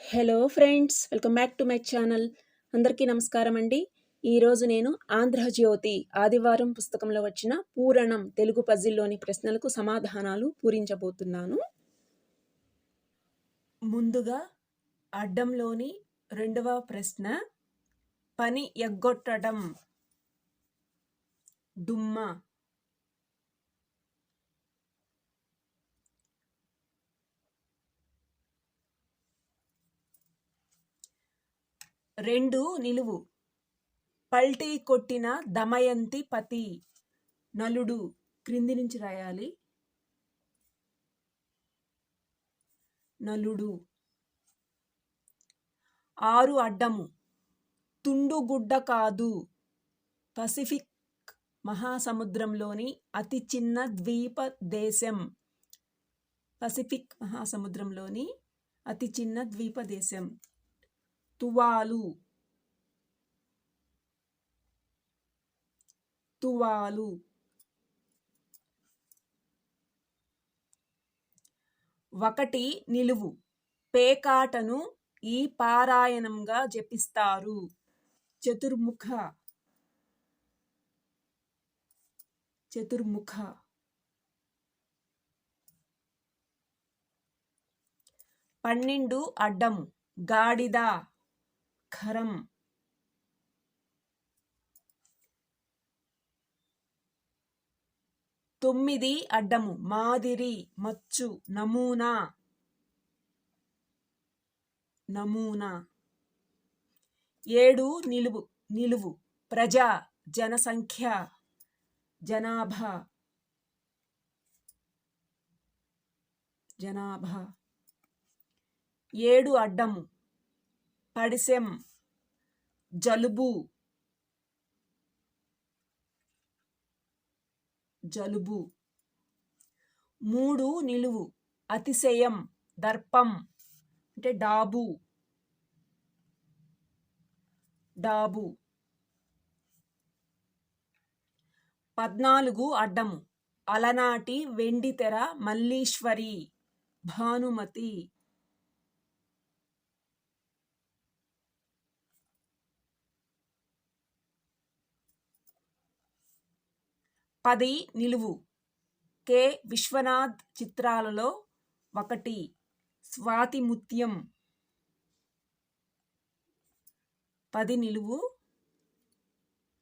Hello friends, welcome back to my channel. అందరికీ నమస్కారం అండి. ఈరోజు నేను ఆంధ్రజ్యోతి ఆదివారం పుస్తకంలో వచ్చిన పూరణం తెలుగు పజిల్లోని ప్రశ్నలకు సమాధానాలు పూరించబోతున్నాను. ముందుగా అడ్డంలోని రెండవ ప్రశ్న, పని ఎగ్గొట్టడం దుమ్మ. రెండు నిలువు, పల్టీ కొట్టిన దమయంతి పతి. నలుడు క్రింది నుంచి రాయాలి. నలుడు. ఆరు అడ్డము, తుండుగుడ్డ కాదు, పసిఫిక్ మహాసముద్రంలోని అతి చిన్న ద్వీప దేశం. పసిఫిక్ మహాసముద్రంలోని అతి చిన్న ద్వీప దేశం. తువాలు. తువాలు. ఒకటి నిలువు, పేకాటను ఈ పారాయణంగా జపిస్తారు. చతుర్ముఖ. చతుర్ముఖ. పన్నెండు అడ్డము, గాడిద, ఖరం. తొమ్మిది అడ్డము, మాదిరి, మచ్చు, నమూనా. నమూనా. ఏడు నిలువు, ప్రజ, జనసంఖ్య, జనాభా. జనాభా. ఏడు అడ్డము, పడిసెం, జలుబు. జలుబు. మూడు నిలువు, అతిశయం, దర్పం, అంటే డాబు. డాబు. 14 అడ్డము, అలనాటి వెండితెర మల్లీశ్వరి, భానుమతి. 10 నిలువు, కె విశ్వనాథ్ చిత్రాలలో ఒకటి, స్వాతిముత్యం. 10 నిలువు,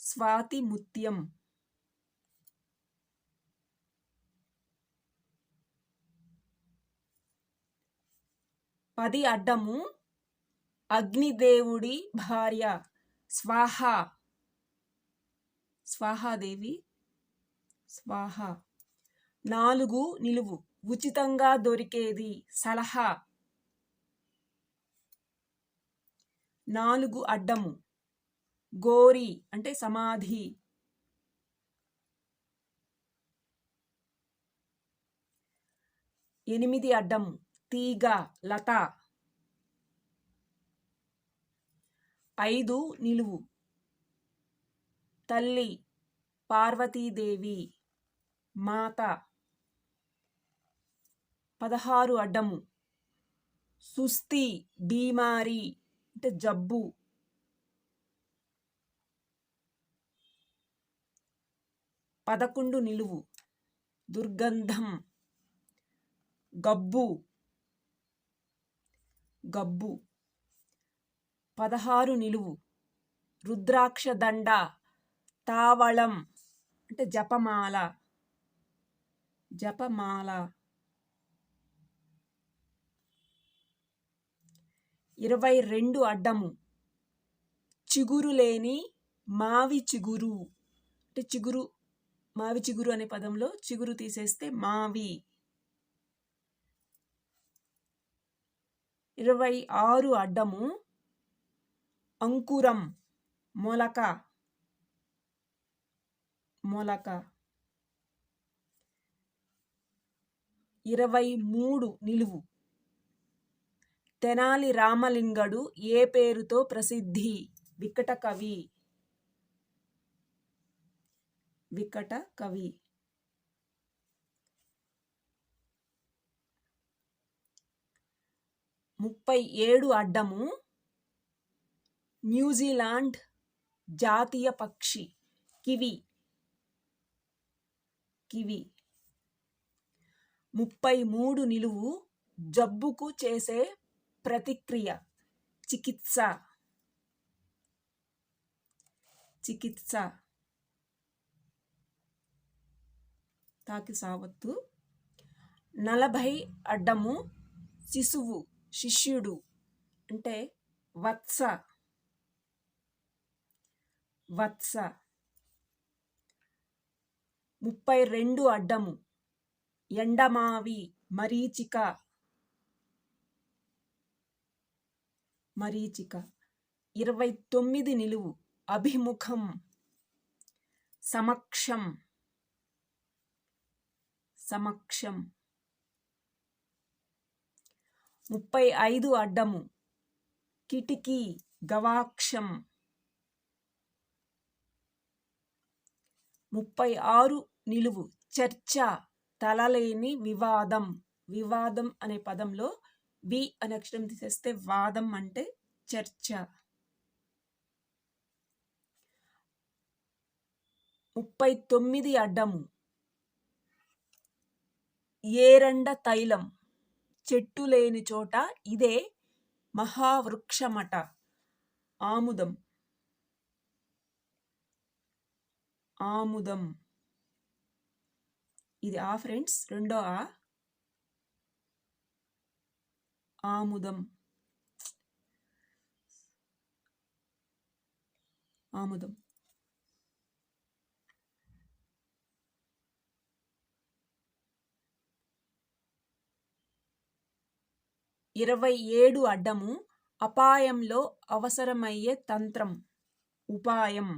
స్వాతిముత్యం. 10 అడ్డము, అగ్నిదేవుడి భార్య, స్వాహ. స్వాహాదేవి. స్వాహ. 4 నిలువు, ఉచితంగా దొరికేది, సలహా. 4 అడ్డము, గోరి, అంటే సమాధి. 8 అడ్డము, తీగ, లత. 5 నిలువు, తల్లి, పార్వతీదేవి, మాత. 16 అడ్డము, సుస్థి, బీమారి, అంటే జబ్బు. 11 నిలువు, దుర్గంధం, గబ్బు. గబ్బు. 16 నిలువు, రుద్రాక్ష దండ, తావళం, అంటే జపమాల. జపమాల. 22 అడ్డము, చిగురు లేని మావి చిగురు, అంటే చిగురు, మావి చిగురు అనే పదంలో చిగురు తీసేస్తే మావి. 26 అడ్డము, అంకురం, మొలక. మొలక. 23 నిలువు, తెనాలి రామలింగడు ఏ పేరుతో ప్రసిద్ధి, వికట కవి. వికట కవి. 37 అడ్డము న్యూజిలాండ్ జాతీయ పక్షి కివి. 33 నిలువు జబ్బుకు చేసే ప్రతిక్రియ చికిత్స. 'తాకి సావత్తు. 40 అడ్డము శిశువు శిష్యుడు అంటే వత్స. 32 అడ్డము ఎండమావి మరీచిక. 29 నిలువు అభిముఖం సమక్షం. 35 అడ్డము కిటికీ గవాక్షం. 36 నిలువు చర్చ తలలేని వివాదం. వివాదం అనే పదంలో వి అనే అక్షరం తీసేస్తే వాదం అంటే చర్చ. 39 అడ్డము ఏరండ తైలం. చెట్టు లేని చోట ఇదే మహావృక్షమట. ఆముదం. ఇది ఆ ఫ్రెండ్స్, రెండో ఆ. ఆముదం. 27 అడ్డము అపాయంలో అవసరమయ్యే తంత్రం ఉపాయం.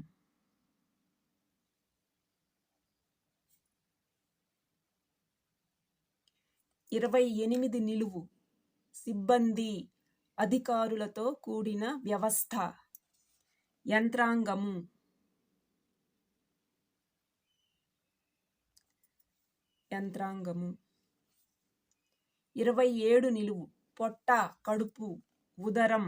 28 నిలువు సిబ్బంది అధికారులతో కూడిన వ్యవస్థ యంత్రాంగము. 27 నిలువు పొట్ట కడుపు ఉదరం.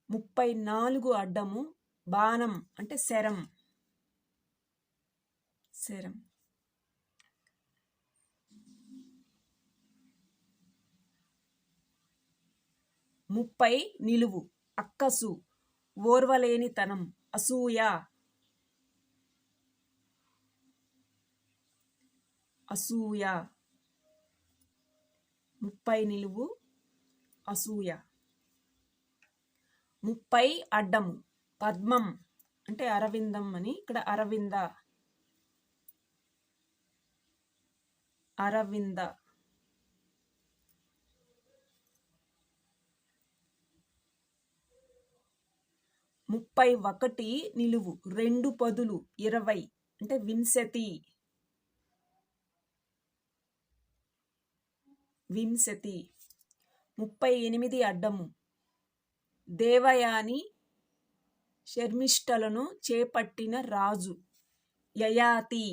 34 అడ్డము బాణం అంటే శరం. 30 నిలువు అక్కసు ఓర్వలేనితనం అసూయ. 30 నిలువు అసూయ. 30 అడ్డము పద్మం అంటే అరవిందం అని, ఇక్కడ అరవింద. 31 నిలువు రెండు పదులు 20 అంటే వింశతి. 38 అడ్డము దేవయాని శర్మిష్ఠలను చేపట్టిన రాజు యయాతి.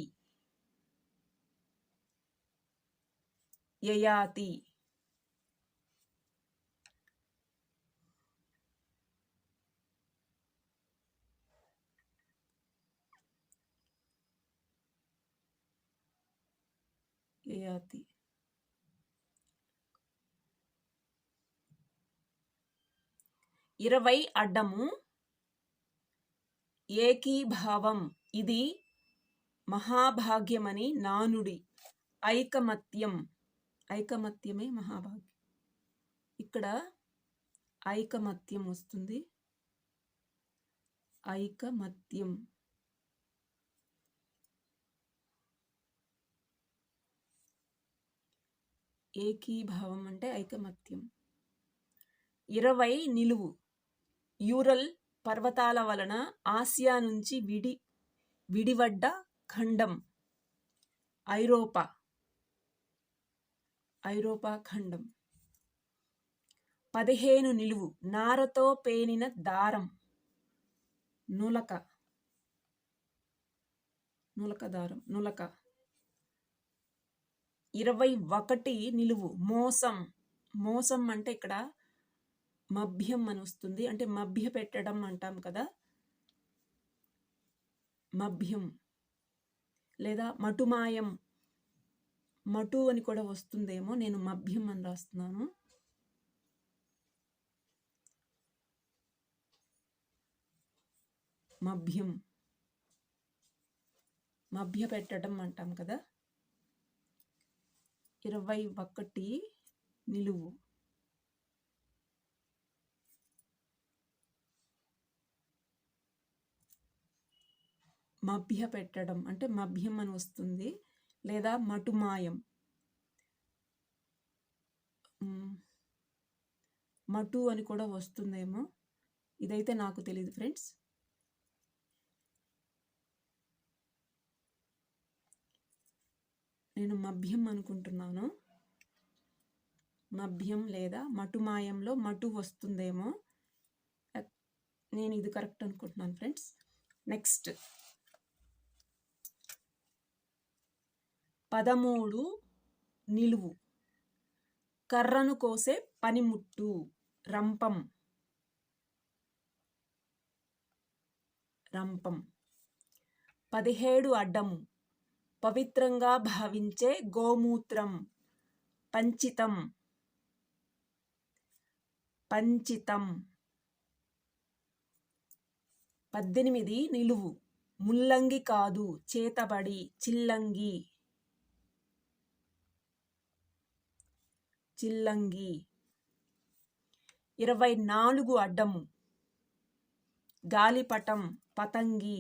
20 అడ్డము ఏకీభావం. ఇది మహాభాగ్యమని నానుడి. ఐకమత్యమే మహాభాగ్యం. ఇక్కడ ఐకమత్యం వస్తుంది. ఐకమత్యం. ఏకీభావం అంటే ఐకమత్యం. 20 నిలువు యూరల్ పర్వతాల వలన ఆసియా నుంచి విడివడ్డ ఖండం ఐరోపా ఖండం. 15 నిలువు నారతో పేనిన దారం నులక దారం. 21 నిలువు. మోసం. మోసం అంటే ఇక్కడ మభ్యం అని వస్తుంది. అంటే మభ్య పెట్టడం అంటాం కదా, మభ్యం లేదా మటుమాయం. మటు అని కూడా వస్తుందేమో, నేను మభ్యం అని రాస్తున్నాను. మభ్యం, మభ్య పెట్టడం అంటాం కదా. 21 నిలువు. మభ్య పెట్టడం అంటే మభ్యం అని వస్తుంది, లేదా మటుమాయం. మటు అని కూడా వస్తుందేమో, ఇదైతే నాకు తెలియదు ఫ్రెండ్స్. నేను మభ్యం అనుకుంటున్నాను. మభ్యం లేదా మటుమాయంలో మటు వస్తుందేమో, నేను ఇది కరెక్ట్ అనుకుంటున్నాను ఫ్రెండ్స్. నెక్స్ట్ 13 నిలువు. కర్రను కోసే పనిముట్టు. రంపం. రంపం. 17 అడ్డము. పవిత్రంగా భావించే గోమూత్రం. పంచితం. పంచితం. 18 నిలువు. ముల్లంగి కాదు, చేతబడి. చిల్లంగి. చిల్లంగి. 24 అడ్డము. గాలిపటం. పతంగి.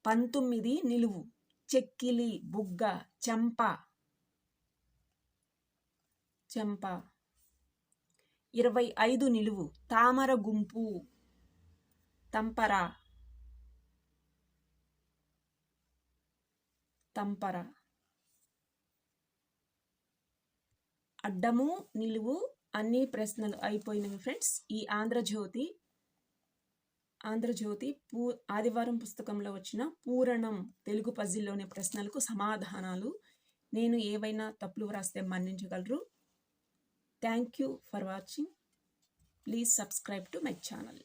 19 నిలువు. చెక్కిలి. బుగ్గ. చెంప. చెంప. 25 నిలువు. తామర గుంపు. తంపర. తంపర. అడ్డము నిలువు అన్ని ప్రశ్నలు అయిపోయినవి ఫ్రెండ్స్. ఈ ఆంధ్రజ్యోతి ఆదివారం పుస్తకంలో వచ్చిన పూరణం తెలుగు పజిల్లోని ప్రశ్నలకు సమాధానాలు. నేను ఏవైనా తప్పులు వ్రాస్తే మన్నించగలరు. Thank you for watching. Please subscribe to my channel.